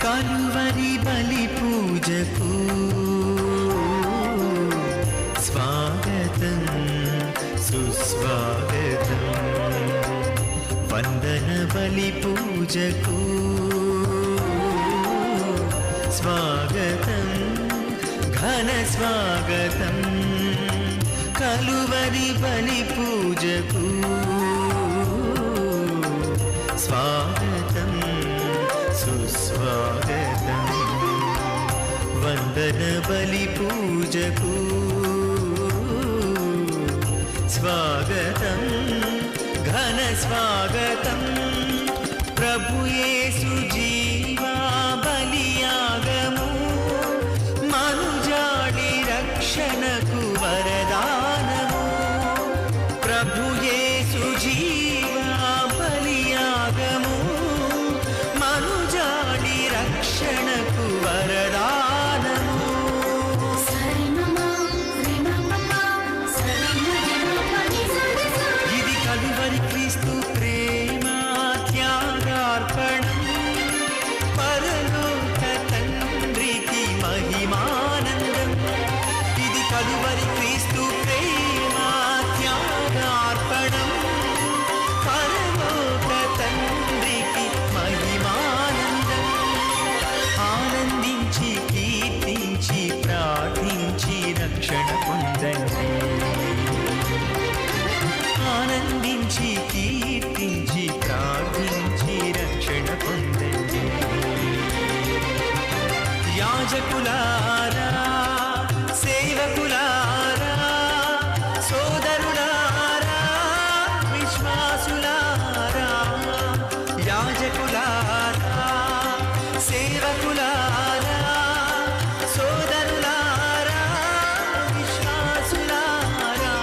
కలువరి బలి పూజకు స్వాగతం సుస్వాగతం, వందన బలి పూజకు స్వాగతం ఘన స్వాగతం, కలువరి బలి పూజకు స్వాగతం సుస్వాగతం, వందన బలి పూజకు స్వాగతం ఘన స్వాగతం, ప్రభు యేసు జీవా బలియాగము మనుజాడి రక్షణకు వరదానము, ప్రభు యేసు జీవా బలియాగము మనుజాడి రక్షణకు వరదానము. ఇది కలువరి క్రీస్తు ప్రేమ త్యాగార్పణం, పరలోక తండ్రికి మహిమానందం. ఇది కలువరి క్రీస్తు ప్రేమ త్యాగార్పణం, పరలోక తండ్రికి మహిమానందం. ఆనందించి కీర్తించి ప్రార్థించి రక్షణ పొందండి, ఆనందించి కీర్తించి ప్రార్థించి రక్షణ పొందండి. యాజకులారా సేవకులారా సోదరులారా విశ్వాసులారా, యాజకులారా సేవకులారా సోదరులారా విశ్వాసులారా,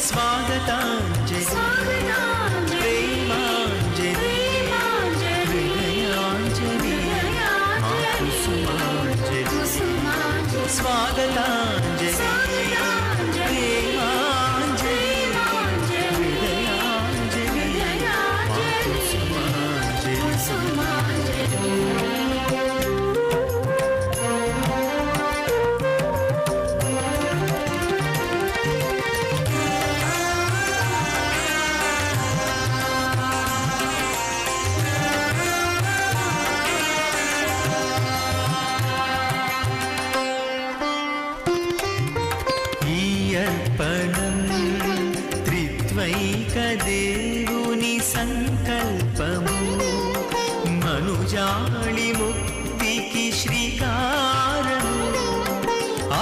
స్వాగతాంజలి ప్రేమాంజలి హృదయాంజలి మా కుసుమాంజలి, స్వాగతాంజలి ప్రేమాంజలి హృదయాంజలి మా కుసుమాంజలి. ఈ అర్పణం త్రిత్వైక దేవుని సంకల్పము, మనుజాళి ముక్తికి శ్రీకారము.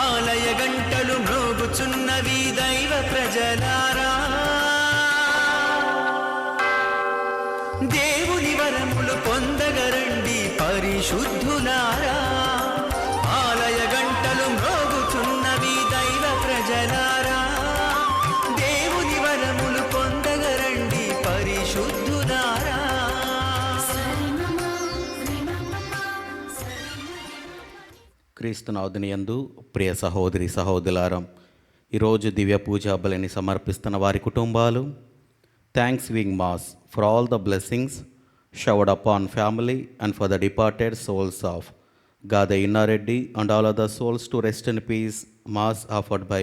ఆలయ గంటలు మ్రోగుచున్నవి దైవ ప్రజలారా, దేవుని వరములు పొందగరండి పరిశుద్ధులారా. ఆలయ గంటలు మ్రోగుచున్నవి దైవ ప్రజలారా, దేవుని వరములు పొందగరండి పరిశుద్ధులారా. క్రీస్తునాథుని యందు ప్రియ సహోదరి సహోదరులారా, ఈరోజు దివ్య పూజా బలిని సమర్పిస్తున్న వారి కుటుంబాలు, thanks giving mass for all the blessings showered upon family and for the departed souls of Gade Innareddy and all other souls to rest in peace, mass offered by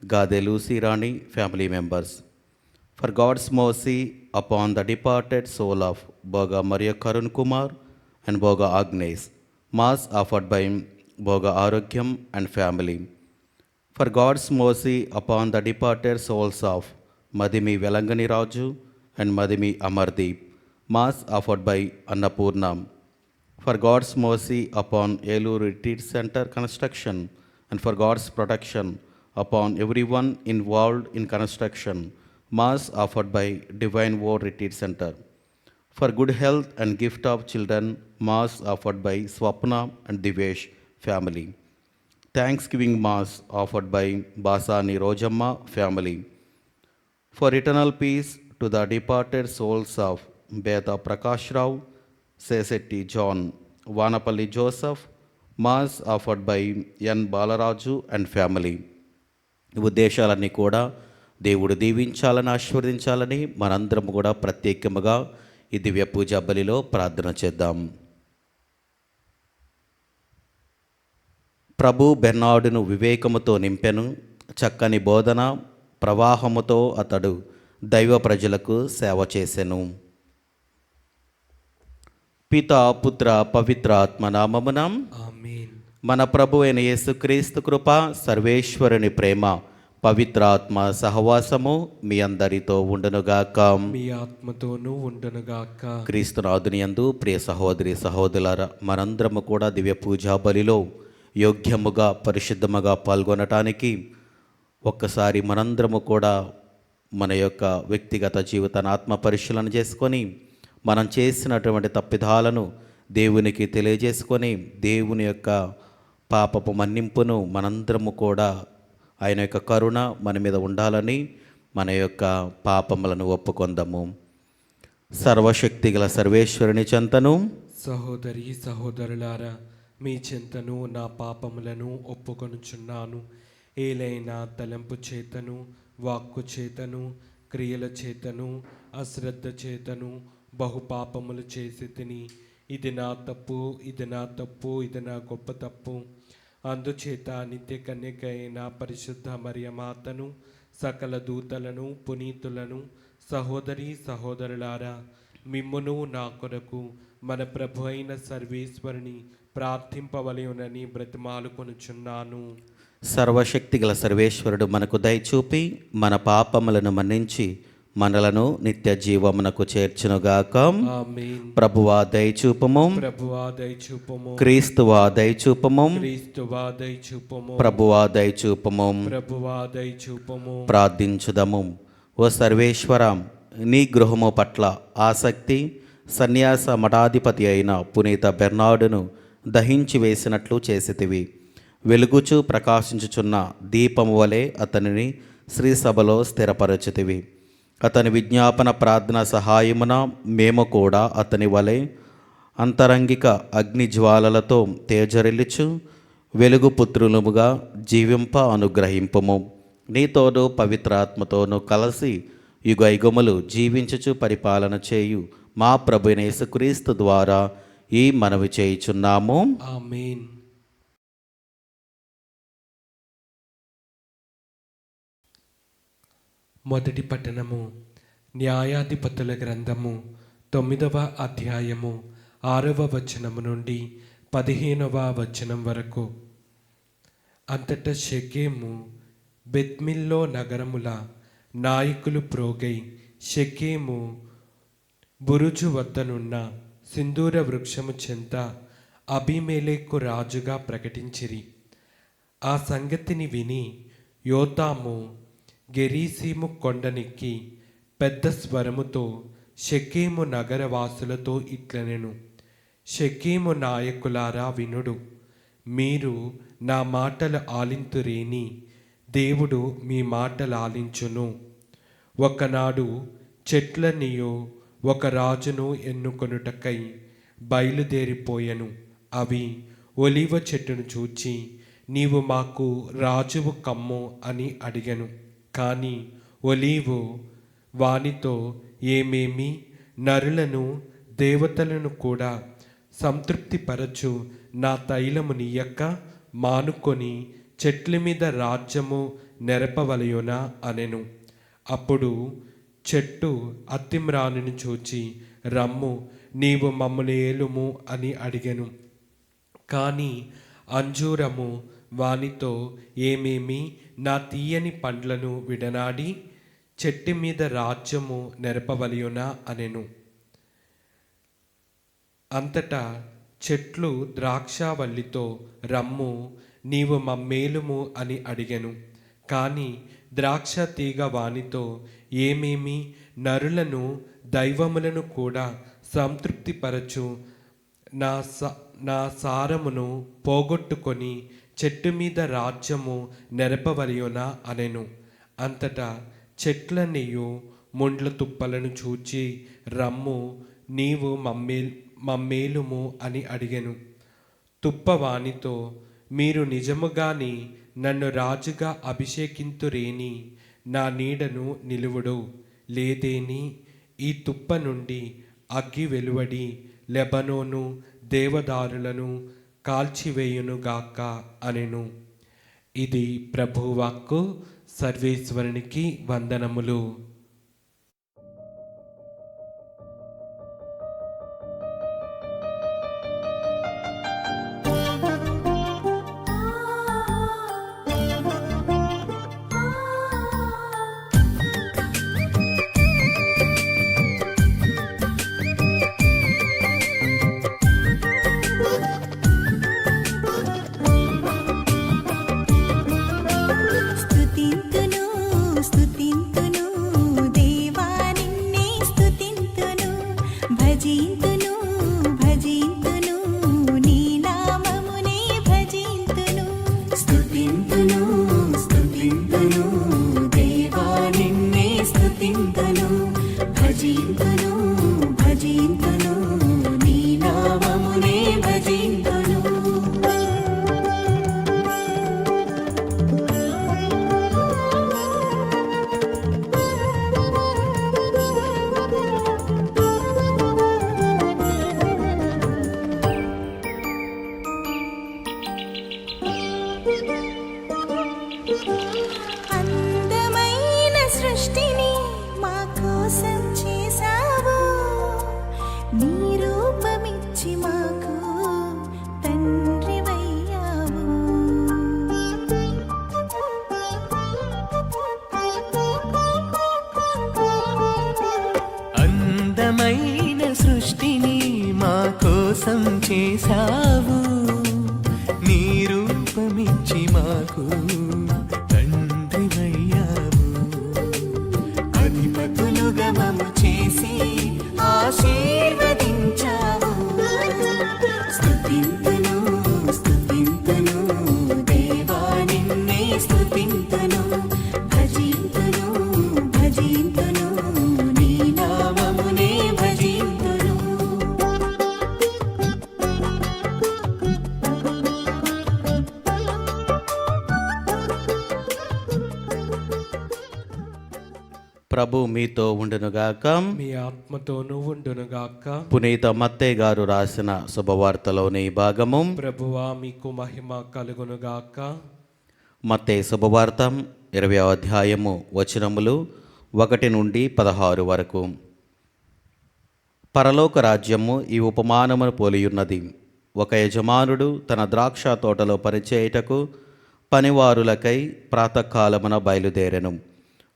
Gade Lucy Rani family members. For God's mercy upon the departed soul of Boga Maria Karun Kumar and Boga Agnes, mass offered by Boga Arogyam and family. For God's mercy upon the departed souls of Madimi Velangani Raju and Madimi Amardeep, Mass offered by Annapurna. For God's mercy upon Elur Retreat Center construction and for God's protection upon everyone involved in construction. Mass offered by Divine War Retreat Center. For good health and gift of children, Mass offered by Swapna and Divesh family. Thanksgiving Mass offered by Basani Rojamma family. For eternal peace to the departed souls of Beta Prakash Rao, Sesetti John, Vanapalli Joseph, Mass offered by N. Balaraju and family. ఈ ఉద్దేశాలన్నీ కూడా దేవుడు దీవించాలని ఆశీర్వదించాలని మనందరం కూడా ప్రత్యేకముగా ఈ దివ్య పూజా బలిలో ప్రార్థన చేద్దాం. ప్రభు బెర్నార్డును వివేకముతో నింపెను, చక్కని బోధన ప్రవాహముతో అతడు దైవ ప్రజలకు సేవ చేసెను. పితా పుత్ర పవిత్ర ఆత్మ నామమున ఆమేన్. మన ప్రభు అయిన యేసుక్రీస్తు కృప, సర్వేశ్వరుని ప్రేమ, పవిత్రాత్మ సహవాసము మీ అందరితో ఉండునుగాక. మీ ఆత్మతోనూ ఉండునుగాక. క్రీస్తునాథుని యందు ప్రియ సహోదరి సహోదరులారా, మనందరము కూడా దివ్య పూజా బలిలో యోగ్యముగా పరిశుద్ధముగా పాల్గొనటానికి ఒక్కసారి మనందరము కూడా మన యొక్క వ్యక్తిగత జీవితాన్ని ఆత్మ పరిశీలన చేసుకొని మనం చేసినటువంటి తప్పిదాలను దేవునికి తెలియజేసుకొని దేవుని యొక్క పాపపు మన్నింపును మనందరము కూడా ఆయన యొక్క కరుణ మన మీద ఉండాలని మన యొక్క పాపములను ఒప్పుకొందాము. సర్వశక్తిగల సర్వేశ్వరుని చెంతను సహోదరి సహోదరులారా, మీ చింతను నా పాపములను ఒప్పుకొనుచున్నాను. ఏలైనా తలంపు చేతను, వాక్కు చేతను, క్రియల చేతను, అశ్రద్ధ చేతను బహుపాపములు చేసి తిని, ఇది నా తప్పు, ఇది నా తప్పు, ఇది నా గొప్ప తప్పు. అందుచేత నిత్య కన్యక అయిన పరిశుద్ధ మరియమాతను, సకల దూతలను, పునీతులను, సహోదరి సహోదరులారా, మిమ్మును నా కొరకు మన ప్రభు అయిన సర్వేశ్వరుని ప్రార్థింపవలయునని బ్రతిమాలుకొనుచున్నాను. సర్వశక్తిగల సర్వేశ్వరుడు మనకు దయచూపి మన పాపములను మన్నించి మనలను నిత్య జీవమునకు చేర్చునుగాక. ఆమేన్. ప్రభువా దయచూపము, ప్రభువా దయచూపము, క్రీస్తువా దయచూపము, క్రీస్తువా దయచూపము, ప్రభువా దయచూపము. ప్రభువా దయచూపము. ప్రార్థించుదము. ఓ సర్వేశ్వర, నీ గృహము పట్ల ఆసక్తి సన్యాస మఠాధిపతి అయిన పునీత బెర్నార్డును దహించి వేసినట్లు చేసితివి. వెలుగుచు ప్రకాశించుచున్న దీపము వలె అతనిని శ్రీసభలో స్థిరపరచితివి. అతని విజ్ఞాపన ప్రార్థన సహాయమున మేము కూడా అతని వలె అంతరంగిక అగ్నిజ్వాలలతో తేజరిల్లుచు వెలుగు పుత్రులముగా జీవింప అనుగ్రహింపుము. నీతోనూ పవిత్రాత్మతోనూ కలిసి యుగయుగములు జీవించుచు పరిపాలన చేయు మా ప్రభువైన యేసుక్రీస్తు ద్వారా ఈ మనవి చేయుచున్నాము. ఆమేన్. మొదటి పట్టణము. న్యాయాధిపతుల గ్రంథము 9వ అధ్యాయము 6వ వచనము నుండి 15వ వచనం వరకు. అంతటా షెకెము బెత్మిల్లో నగరముల నాయకులు ప్రోగై షెకెము బురుజు వద్దనున్న సింధూర వృక్షము చెంత అబీమెలెకు రాజుగా ప్రకటించిరి. ఆ సంగతిని విని యోతాము గెరీసీము కొండనెక్కి పెద్ద స్వరముతో షెకెము నగరవాసులతో ఇట్లనెను: షెకెము నాయకులారా వినుడు, మీరు నా మాటలు ఆలింతురేని దేవుడు మీ మాటలు ఆలించును. ఒకనాడు చెట్లనియో ఒక రాజును ఎన్నుకొనుటకై బయలుదేరిపోయెను. అవి ఒలీవ చెట్టును చూచి, నీవు మాకు రాజువు కమ్ము అని అడిగెను. కానీ ఒలీవు వానితో, ఏమేమి నరులను దేవతలను కూడా సంతృప్తిపరచు నా తైలము నీయక్క మానుకొని చెట్ల మీద రాజ్యము నెరపవలయునా అనెను. అప్పుడు చెట్టు అత్తిమ్రానుని చూచి, రమ్ము, నీవు మమ్మల్ని ఏలుము అని అడిగెను. కానీ అంజూరము వానితో, ఏమేమి నా తీయని పండ్లను విడనాడి చెట్టు మీద రాజ్యము నెరపవలయునా అనెను. అంతటా చెట్లు ద్రాక్షావల్లితో, రమ్ము, నీవు మమ్మేలుము అని అడిగెను. కానీ ద్రాక్ష తీగ వానితో, ఏమేమి, నరులను దైవములను కూడా సంతృప్తిపరచు నా సారమును పోగొట్టుకొని చెట్టు మీద రాజ్యము నెరపవలయునా అనెను. అంతటా చెట్లనియు ముండ్ల తుప్పలను చూచి, రమ్ము, నీవు మమ్మేలుము అని అడిగెను. తుప్పవానితో, మీరు నిజముగాని నన్ను రాజుగా అభిషేకింతురేని నా నీడను నిలువుడు లేదేని, ఈ తుప్ప నుండి అగ్గి వెలువడి లెబనోను దేవదారులను కాల్చివేయునుగాక అనెను. ఇది ప్రభువాక్కు. సర్వేశ్వరునికి వందనములు. స్తుతింతును దేవా నిన్నే స్తుతింతును, భజింతును భజింతును నీ నామమునే భజింతును. స్తుతింతును స్తుతింతును దేవా నిన్నే స్తుతింతును, భజింతును భజింతును నీ నామమునే భజింతును. అందమైన సృష్టిని మా కోసం చేసావు, నీ రూపమిచ్చి మాకు తండ్రివయ్యావు. అందమైన సృష్టిని మా కోసం చేశావు, నీ రూపమిచ్చి మాకు తండ్రివయ్యావు. అధిపతులుగా మమ్ము చేసి ఆశీర్వదించావు. స్తుతింతును స్తుతింతును దేవా నిన్నే స్తుతింతును, భజింతును భజింతును నీ నామమునే భజింతును. ప్రభు మీతో ఉండునుగాక. మీ ఆత్మతోనూ ఉండునుగాక. పునీత మత్తయి గారు రాసిన శుభవార్తలోని ఈ భాగము. ప్రభువా మీకు మహిమ కలుగునుగాక. మత్తయి శుభవార్త 20వ అధ్యాయము వచనములు 1 నుండి 16 వరకు. పరలోక రాజ్యము ఈ ఉపమానమును పోలియున్నది. ఒక యజమానుడు తన ద్రాక్ష తోటలో పనిచేయుటకు పనివారులకై ప్రాతకాలమున బయలుదేరెను.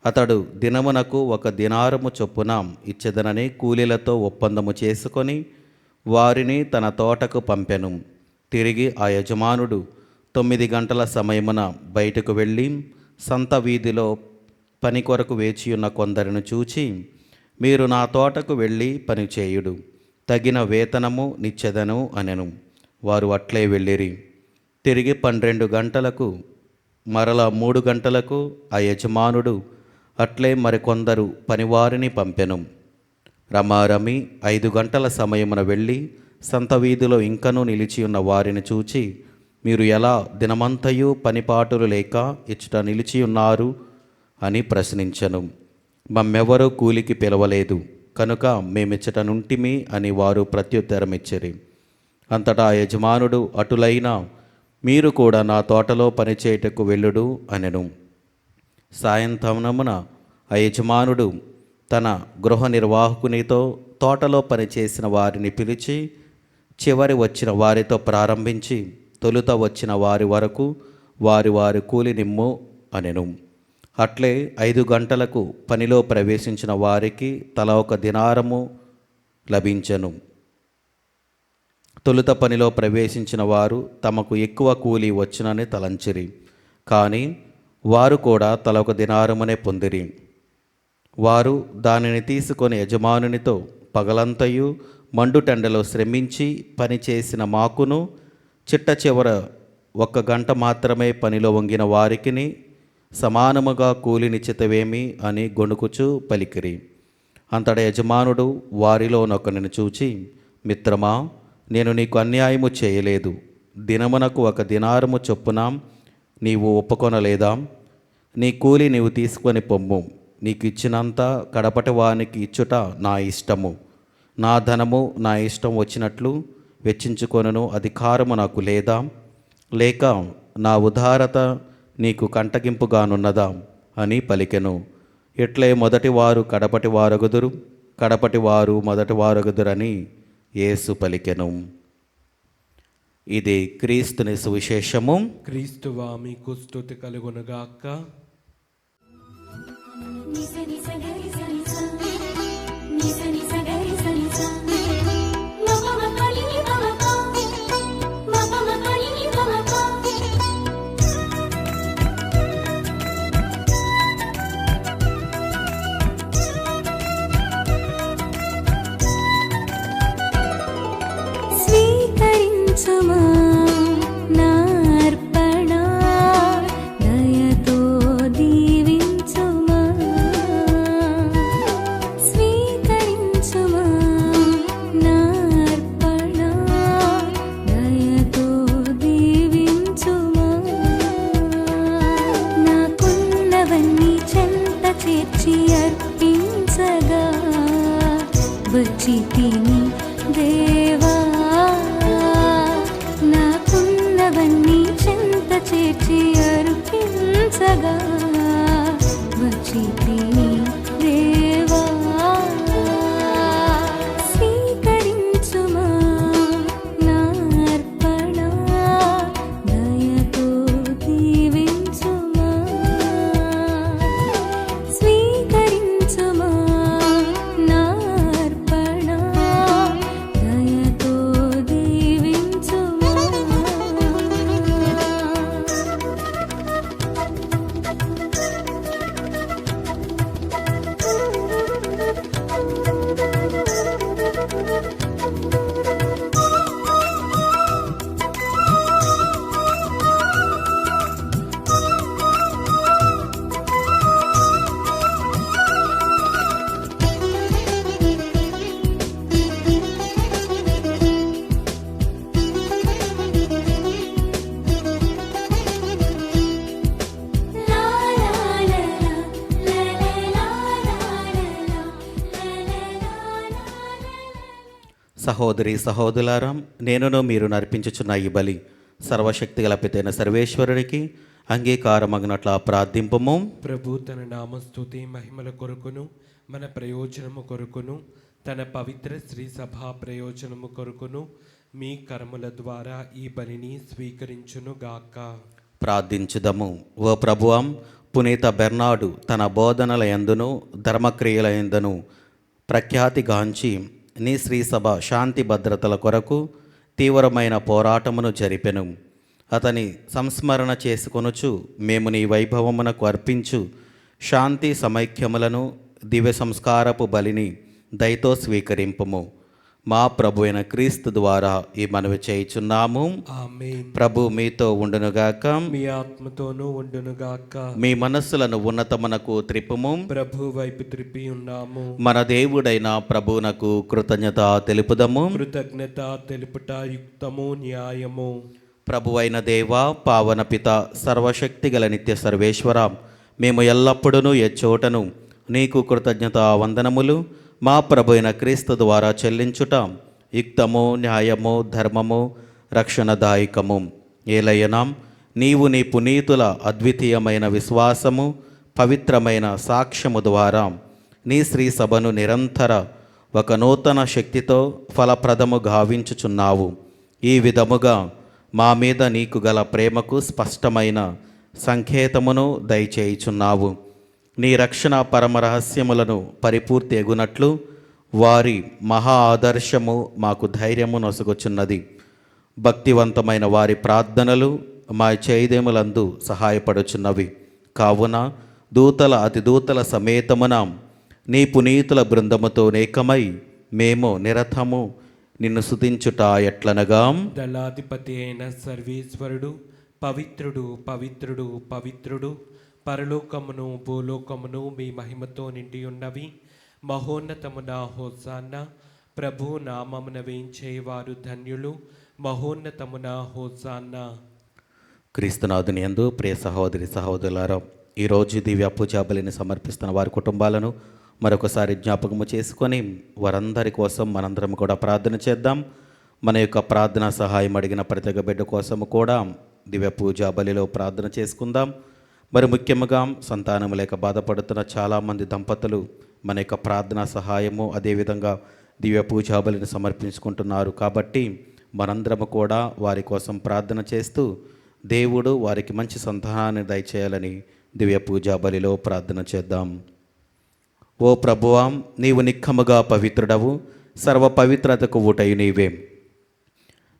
అతడు దినమునకు 1 దినారము చొప్పున ఇచ్చెదనని కూలీలతో ఒప్పందము చేసుకొని వారిని తన తోటకు పంపెను. తిరిగి ఆ యజమానుడు 9 గంటల సమయమున బయటకు వెళ్ళి సంత వీధిలో పని కొరకు వేచియున్న కొందరిని చూచి, మీరు నా తోటకు వెళ్ళి పని చేయుడు, తగిన వేతనము నిచ్చెదను అనెను. వారు అట్లే వెళ్ళిరి. తిరిగి 12 గంటలకు మరలా 3 గంటలకు ఆ యజమానుడు అట్లే మరికొందరు పనివారిని పంపెను. రమారమి 5 గంటల సమయమున వెళ్ళి సంత వీధిలో ఇంకనూ నిలిచియున్న వారిని చూచి, మీరు ఎలా దినమంతయు పనిపాటులు లేక ఇచ్చట నిలిచియున్నారు అని ప్రశ్నించెను. మమ్మెవరూ కూలికి పిలవలేదు కనుక మేమిచ్చట నుంటిమి అని వారు ప్రత్యుత్తరమిచ్చిరి. అంతటా యజమానుడు, అటులైనా మీరు కూడా నా తోటలో పనిచేయుటకు వెళ్ళుడు అనెను. సాయంత్రమున ఆ యజమానుడు తన గృహ నిర్వాహకునితో తోటలో పనిచేసిన వారిని పిలిచి, చివరి వచ్చిన వారితో ప్రారంభించి తొలుత వచ్చిన వారి వరకు వారి వారి కూలి నిమ్ము అనెను. అట్లే 5 గంటలకు పనిలో ప్రవేశించిన వారికి తల 1 దినారము లభించెను. తొలుత పనిలో ప్రవేశించిన వారు తమకు ఎక్కువ కూలి వచ్చునని తలంచిరి. కానీ వారు కూడా తల ఒక దినారమునే పొందిరి. వారు దానిని తీసుకొని యజమానునితో, పగలంతయు మండుటెండలో శ్రమించి పనిచేసిన మాకును చిట్ట చివర 1 గంట మాత్రమే పనిలో వంగిన వారికిని సమానముగా కూలినిచ్చితవేమి అని గొణుకుచూ పలికిరి. అంతట యజమానుడు వారిలోనొకనిని చూచి, మిత్రమా, నేను నీకు అన్యాయము చేయలేదు. దినమునకు 1 దినారము చొప్పున నీవు ఒప్పుకొనలేదా? నీ కూలి నీవు తీసుకొని పొమ్ము. నీకు ఇచ్చినంత కడపటి వానికి ఇచ్చుట నా ఇష్టము. నా ధనము నా ఇష్టం వచ్చినట్లు వెచ్చించుకొనును అధికారము నాకు లేదా? లేక నా ఉదారత నీకు కంటగింపుగానున్నదా అని పలికెను. ఇట్లే మొదటివారు కడపటి వారగుదురు, కడపటి వారు మొదటి వారగుదురని యేసు పలికెను. ఇది క్రీస్తుని సువిశేషము. క్రీస్తువా మీకు స్తుతి కలుగునుగాక. స్వీకరించుమా నా అర్పణ, దయతో దీవించుమా. స్వీకరించుమా నా అర్పణ, దయతో దీవించుమా. నాకున్నవన్నీ చెంత చేర్చి అర్పించగా వచ్చితిని దేవా. నాకున్నవన్నీ చెంత చేర్చి అర్పించగా వచ్చితిని దేవా. స్వీకరించుమా నా అర్పణ, దయతో దీవించుమా. స్వీకరించుమా నా అర్పణ, దయతో దీవించుమా. సహోదరి సహోదరులారా, నేనును మీరు నర్పించుచున్న ఈ బలి సర్వశక్తిగల పితైన సర్వేశ్వరునికి అంగీకారమగినట్ల ప్రార్థింపము. ప్రభు తన నామస్తుతి మహిమల కొరకును మన ప్రయోజనము కొరకును తన పవిత్ర శ్రీ సభా ప్రయోజనము కొరకును మీ కర్మల ద్వారా ఈ బలిని స్వీకరించును గాక. ప్రార్థించుదము. ఓ ప్రభువం, పునీత బెర్నాడు తన బోధనల యందును ధర్మక్రియల యందును ప్రఖ్యాతిగాంచి నీ శ్రీసభ శాంతి భద్రతల కొరకు తీవ్రమైన పోరాటమును జరిపెను. అతని సంస్మరణ చేసుకొనుచు మేము నీ వైభవమునకు అర్పించు శాంతి సమైక్యములను దివ్య సంస్కారపు బలిని దయతో స్వీకరింపుము. మా ప్రభు అయిన క్రీస్తు ద్వారా ఈ మనవి చేయుచున్నాము. ఆమేన్. ప్రభు మీతో ఉండునుగాక. మీ ఆత్మతోనూ ఉండునుగాక. మీ మనస్సులను ఉన్నతమునకు త్రిప్పుము. ప్రభు వైపు త్రిప్పి ఉన్నాము. మన దేవుడైన ప్రభువునకు కృతజ్ఞత తెలుపుదము. కృతజ్ఞత తెలుపుట యుక్తము, న్యాయము. ప్రభువైన దేవా, పావన పిత, సర్వశక్తి గల నిత్య సర్వేశ్వర, మేము ఎల్లప్పుడూ ఎచ్చోటను నీకు కృతజ్ఞత వందనములు మా ప్రభు అయిన క్రీస్తు ద్వారా చెల్లించుట యుక్తము, న్యాయము, ధర్మము, రక్షణదాయకము. ఏలయనా నీవు నీ పునీతుల అద్వితీయమైన విశ్వాసము, పవిత్రమైన సాక్ష్యము ద్వారా నీ శ్రీ సభను నిరంతర ఒక నూతన శక్తితో ఫలప్రదము గావించుచున్నావు. ఈ విధముగా మా మీద నీకు గల ప్రేమకు స్పష్టమైన సంకేతమును దయచేయుచున్నావు. నీ రక్షణ పరమ రహస్యములను పరిపూర్తి ఎగునట్లు వారి మహా ఆదర్శము మాకు ధైర్యము నొసగుచున్నది. భక్తివంతమైన వారి ప్రార్థనలు మా చైదములందు సహాయపడుచున్నవి. కావున దూతల అతిదూతల సమేతమున నీ పునీతుల బృందముతో నేకమై మేము నిరతము నిన్ను స్తుతించుట ఎట్లనగా, దళాధిపతి అయిన సర్వేశ్వరుడు పవిత్రుడు పవిత్రుడు పవిత్రుడు, పరలోకమును భూలోకమును మీ మహిమతో నిండి ఉన్నవి. మహోన్నతమున హోసాన్న, ప్రభు నామమున వేంచేవారు ధన్యులు. మహోన్నతమున హోసాన్న. క్రీస్తునాథుని యందు ప్రియ సహోదరి సహోదరులారా, ఈరోజు దివ్య పూజా బలిని సమర్పిస్తున్న వారి కుటుంబాలను మరొకసారి జ్ఞాపకము చేసుకొని వారందరి కోసం మనందరం కూడా ప్రార్థన చేద్దాం. మన యొక్క ప్రార్థన సహాయం అడిగిన ప్రతి ఒక్క బిడ్డ కోసము కూడా దివ్య పూజా బలిలో ప్రార్థన చేసుకుందాం. మరి ముఖ్యంగా సంతానం లేక బాధపడుతున్న చాలామంది దంపతులు మన యొక్క ప్రార్థన సహాయము అదేవిధంగా దివ్య పూజా బలిని సమర్పించుకుంటున్నారు. కాబట్టి మనందరము కూడా వారి కోసం ప్రార్థన చేస్తూ దేవుడు వారికి మంచి సంతానాన్ని దయచేయాలని దివ్య పూజా బలిలో ప్రార్థన చేద్దాం. ఓ ప్రభువా, నీవు నిక్కముగా పవిత్రుడవు, సర్వ పవిత్రతకు ఊటయు నీవే.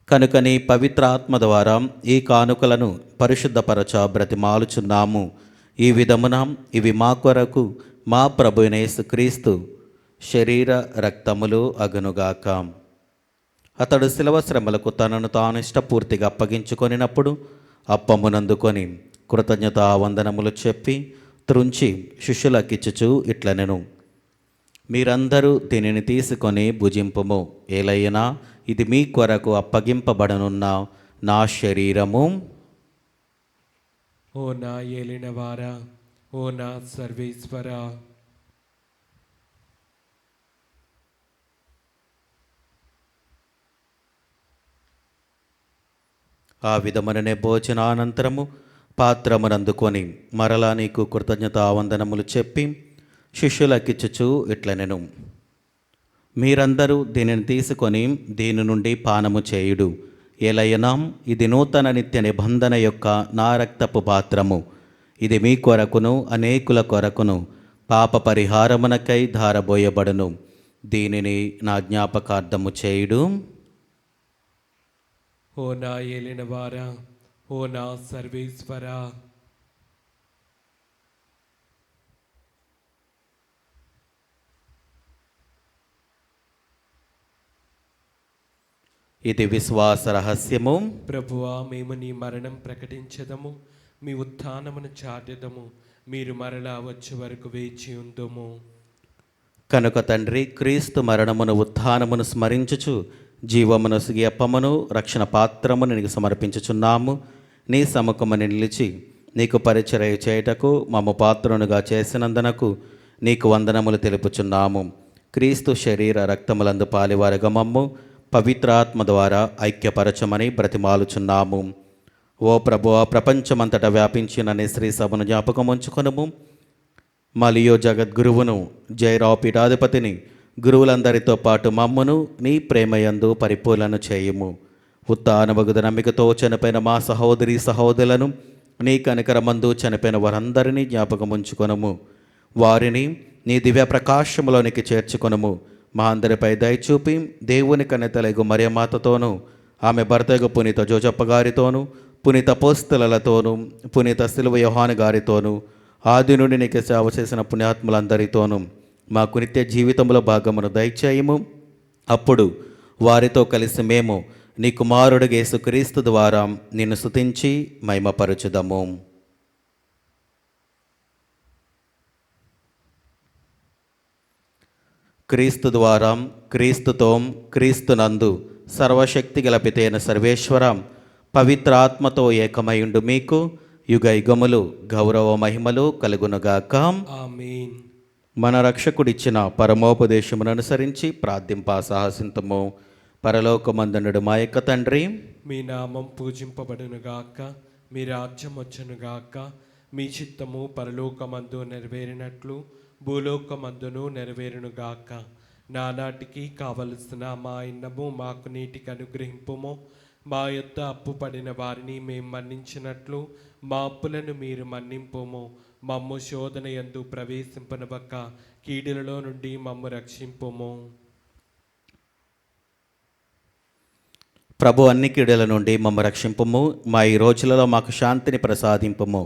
కనుక నీ పవిత్ర ఆత్మ ద్వారా ఈ కానుకలను పరిశుద్ధపరచ బ్రతిమాలుచున్నాము. ఈ విధమున ఇవి మా కొరకు మా ప్రభువైన యేసుక్రీస్తు శరీర రక్తములు అగునుగాక. అతడు శిలవ శ్రమలకు తనను తాను ఇష్టపూర్తిగా అప్పగించుకొనినప్పుడు అప్పమునందుకొని కృతజ్ఞతా వందనములు చెప్పి త్రుంచి శిష్యులకిచ్చుచు ఇట్లనెను, మీరందరూ దీనిని తీసుకొని భుజింపుము. ఏలైనా ఇది మీ కొరకు అప్పగింపబడనున్న నా శరీరము. ఓ నా ఏలినవారా, ఓ నా సర్వేశ్వరా, ఆ విధముననే భోజనానంతరము పాత్రమునందుకొని మరలా నీకు కృతజ్ఞతా వందనములు చెప్పి శిష్యులకిచ్చుచు ఇట్లనెను, మీరందరూ దీనిని తీసుకొని దీని నుండి పానము చేయుడు. ఏలైనా ఇది నూతన నిత్య నిబంధన యొక్క నా రక్తపు పాత్రము. ఇది మీ కొరకును అనేకుల కొరకును పాప పరిహారమునకై ధారబోయబడును. దీనిని నా జ్ఞాపకార్థము చేయుడు. ఓ నా ఏలినవారా, ఓ నా సర్వేశ్వరా, ఇది విశ్వాస రహస్యము. ప్రభువా, మేము నీ మరణం ప్రకటించదము, మీ ఉత్థానమును చాటెదము. మీరు మరలా వచ్చే వరకు వేచి ఉందుము. కనుక తండ్రి, క్రీస్తు మరణమును ఉత్థానమును స్మరించుచు జీవమును అప్పమును రక్షణ పాత్రమును నీకు సమర్పించుచున్నాము. నీ సముఖమును నిలిచి నీకు పరిచర్య చేయుటకు మమ్ము పాత్రనుగా చేసినందునకు నీకు వందనములు తెలుపుచున్నాము. క్రీస్తు శరీర రక్తములందు పాలివారుగా మమ్ము పవిత్రాత్మ ద్వారా ఐక్యపరచమని బ్రతిమాలుచున్నాము. ఓ ప్రభువా, ప్రపంచమంతటా వ్యాపించిన నీ శ్రీ సభను జ్ఞాపకం ఉంచుకొనుము. మలియో జగద్గురువును, జయరావు పీఠాధిపతిని, గురువులందరితో పాటు మమ్మును నీ ప్రేమయందు పరిపూర్ణను చేయుము. ఉత్తానవగుద నమ్మికతో చనిపోయిన మా సహోదరి సహోదరులను, నీ కనికరమందు చనిపోయిన వారందరినీ జ్ఞాపకం ఉంచుకొనుము. వారిని నీ దివ్య ప్రకాశములోనికి చేర్చుకొనుము. మా అందరిపై దయచూపి దేవుని కన్నెతలగు మరియమాతతోనూ, ఆమె భర్తగు పునీత జోజప్ప గారితోనూ, పునీత అపోస్తలులతోనూ, పునీత సిలువ యోహాను గారితోనూ, ఆది నుండి నీకు సేవ చేసిన పుణ్యాత్ములందరితోనూ మాకు నిత్య జీవితంలో భాగమును దయచేయము. అప్పుడు వారితో కలిసి మేము నీ కుమారుడు యేసుక్రీస్తు ద్వారా నిన్ను స్తుతించి మహిమపరచుదము. క్రీస్తు ద్వారా, క్రీస్తుతో, క్రీస్తునందు సర్వశక్తి గల పితైన సర్వేశ్వర, పవిత్ర ఆత్మతో ఏకమైండు మీకు యుగ యుగములు గౌరవ మహిమలు కలుగునుగాక. ఆమేన్. మన రక్షకుడిచ్చిన పరమోపదేశమును అనుసరించి ప్రార్థింప సాహసింతము. పరలోకమందునుడు మా యొక్క తండ్రి, మీ నామం పూజింపబడునుగాక, మీ రాజ్యం వచ్చునుగాక, మీ చిత్తము పరలోకమందు నెరవేరినట్లు భూలోకమందును నెరవేరునుగాక. నానాటికి కావలసిన మా అన్నము మాకు నీటికి అనుగ్రహింపుము. మా యొద్ద అప్పు పడిన వారిని మేము మన్నించినట్లు మా అప్పులను మీరు మన్నింపుము. మమ్ము శోధన యందు ప్రవేశింపనవక్క కీడులలో నుండి మమ్ము రక్షింపుము. ప్రభు అన్ని కీడుల నుండి మమ్మ రక్షింపుము. మా ఈ రోజులలో మాకు శాంతిని ప్రసాదింపుము.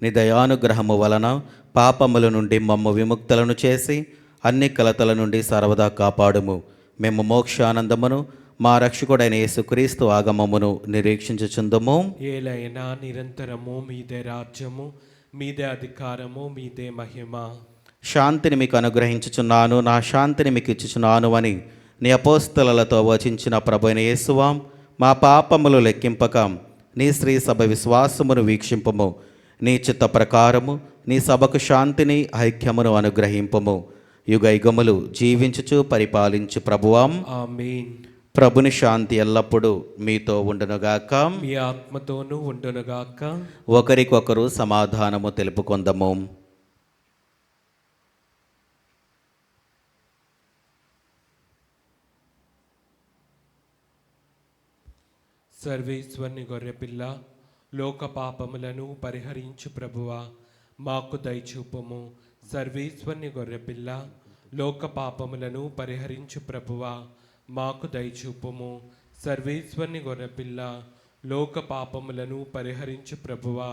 నీ దయానుగ్రహము వలన పాపముల నుండి మమ్మ విముక్తులను చేసి అన్ని కలతల నుండి సర్వదా కాపాడుము. మేము మోక్షానందమును మా రక్షకుడైన యేసుక్రీస్తు ఆగమమును నిరీక్షించుచుందుము. ఏలైనా నిరంతరము మీదే రాజ్యము, మీదే అధికారము, మీదే మహిమ. శాంతిని మీకు అనుగ్రహించుచున్నాను, నా శాంతిని మీకు ఇచ్చుచున్నాను అని నీ అపోస్తలతో వచించిన ప్రభువైన యేసువా, మా పాపములు లెక్కింపక నీ శ్రీ సభ విశ్వాసమును వీక్షింపము. నీ చిత్త ప్రకారము నీ సభకు శాంతిని ఐక్యమును అనుగ్రహింపము. యుగయుగములు జీవించుచు పరిపాలించు ప్రభువాం. ఆమేన్. ప్రభుని శాంతి ఎల్లప్పుడూ మీతో ఉండునుగాక. మీ ఆత్మతోనూ ఉండునుగాక. ఒకరికొకరు సమాధానము తెలుపుకొందము. సర్వేశ్వరుని గొర్రెపిల్ల, లోక పాపములను పరిహరించు ప్రభువా, మాకు దయచూపుము. సర్వేశ్వరుని గొర్రెపిల్ల, లోక పాపములను పరిహరించు ప్రభువా, మాకు దయచూపుము. సర్వేశ్వరుని గొర్రెపిల్ల, లోక పాపములను పరిహరించు ప్రభువా,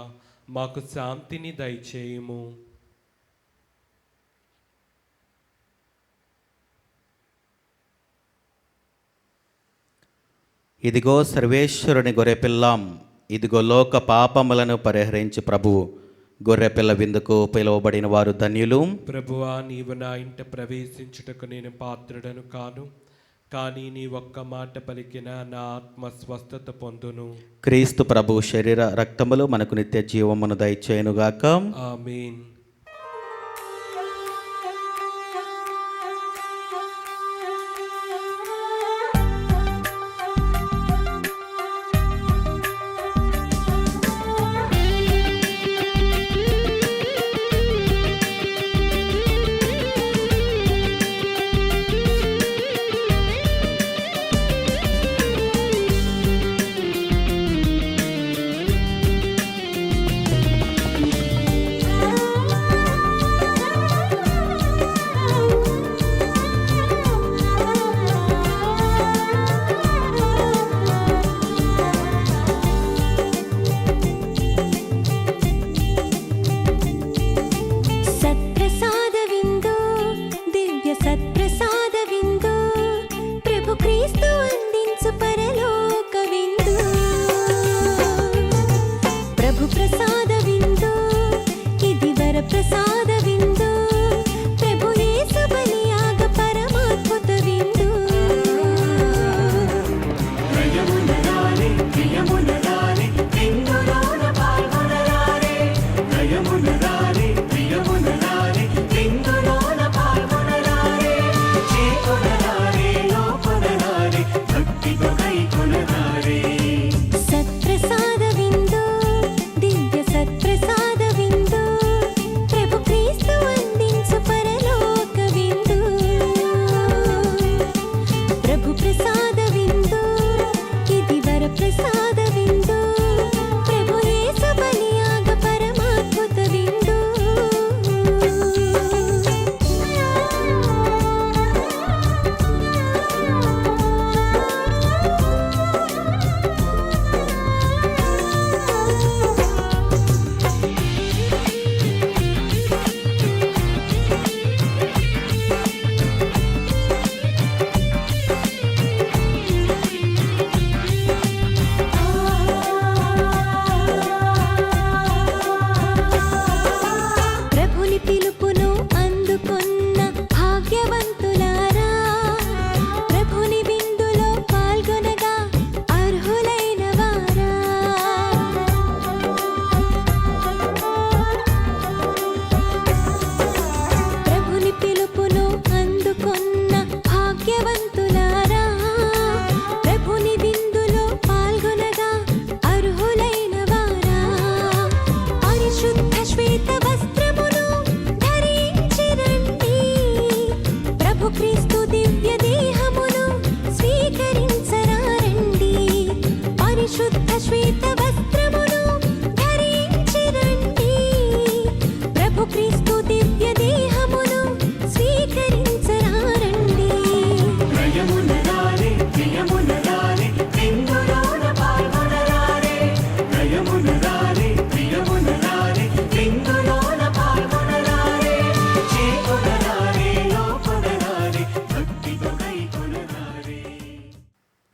మాకు శాంతిని దయచేయుము. ఇదిగో సర్వేశ్వరుని గొర్రెపిల్లాం, ఇదిగో లోక పాపములను పరిహరించి ప్రభువు. గొర్రెపిల్ల విందుకు పిలువబడిన వారు ధన్యులు. ప్రభువా, నీవు నా ఇంట ప్రవేశించుటకు నేను పాత్రుడను కాను, కానీ నీ ఒక్క మాట పలికిన నా ఆత్మ స్వస్థత పొందును. క్రీస్తు ప్రభు శరీర రక్తములు మనకు నిత్య జీవమును దయచేయునుగాక. ఆమేన్.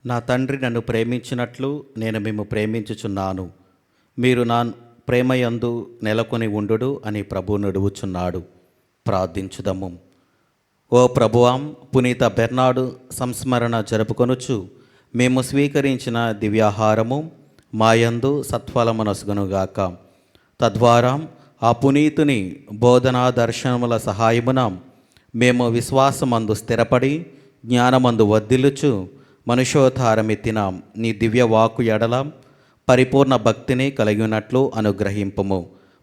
నా తండ్రి నన్ను ప్రేమించినట్లు నేను మిమ్ము ప్రేమించుచున్నాను, మీరు నా ప్రేమయందు నెలకొని ఉండుడు అని ప్రభు నడువుచున్నాడు. ప్రార్థించుదము. ఓ ప్రభువాం, పునీత బెర్నాడు సంస్మరణ జరుపుకొనుచు మేము స్వీకరించిన దివ్యాహారము మాయందు సత్ఫలమునొసగునుగాక. తద్వారా ఆ పునీతుని బోధనా దర్శనముల సహాయమున మేము విశ్వాసమందు స్థిరపడి జ్ఞానమందు వర్ధిల్లుచు మనుషోద్ధారమెత్తిన నీ దివ్య వాక్కు ఎడల పరిపూర్ణ భక్తిని కలిగినట్లు అనుగ్రహింపుము.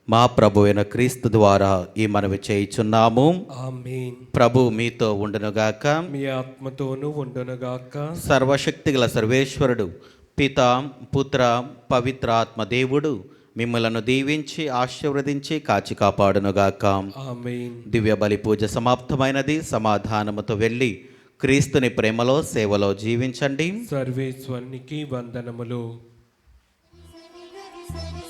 మా ప్రభువైన క్రీస్తు ద్వారా ఈ మనవి చేయుచున్నాము. ఆమేన్. ప్రభు మీతో ఉండునుగాక. మీ ఆత్మతోనూ ఉండునుగాక. సర్వశక్తిగల సర్వేశ్వరుడు పిత పుత్ర పవిత్రాత్మ దేవుడు మిమ్మలను దీవించి ఆశీర్వదించి కాచి కాపాడునుగాక. ఆమేన్. దివ్య బలి పూజ సమాప్తమైనది. సమాధానముతో వెళ్ళి క్రీస్తుని ప్రేమలో సేవలో జీవించండి. సర్వేశ్వరునికి వందనములు. సరి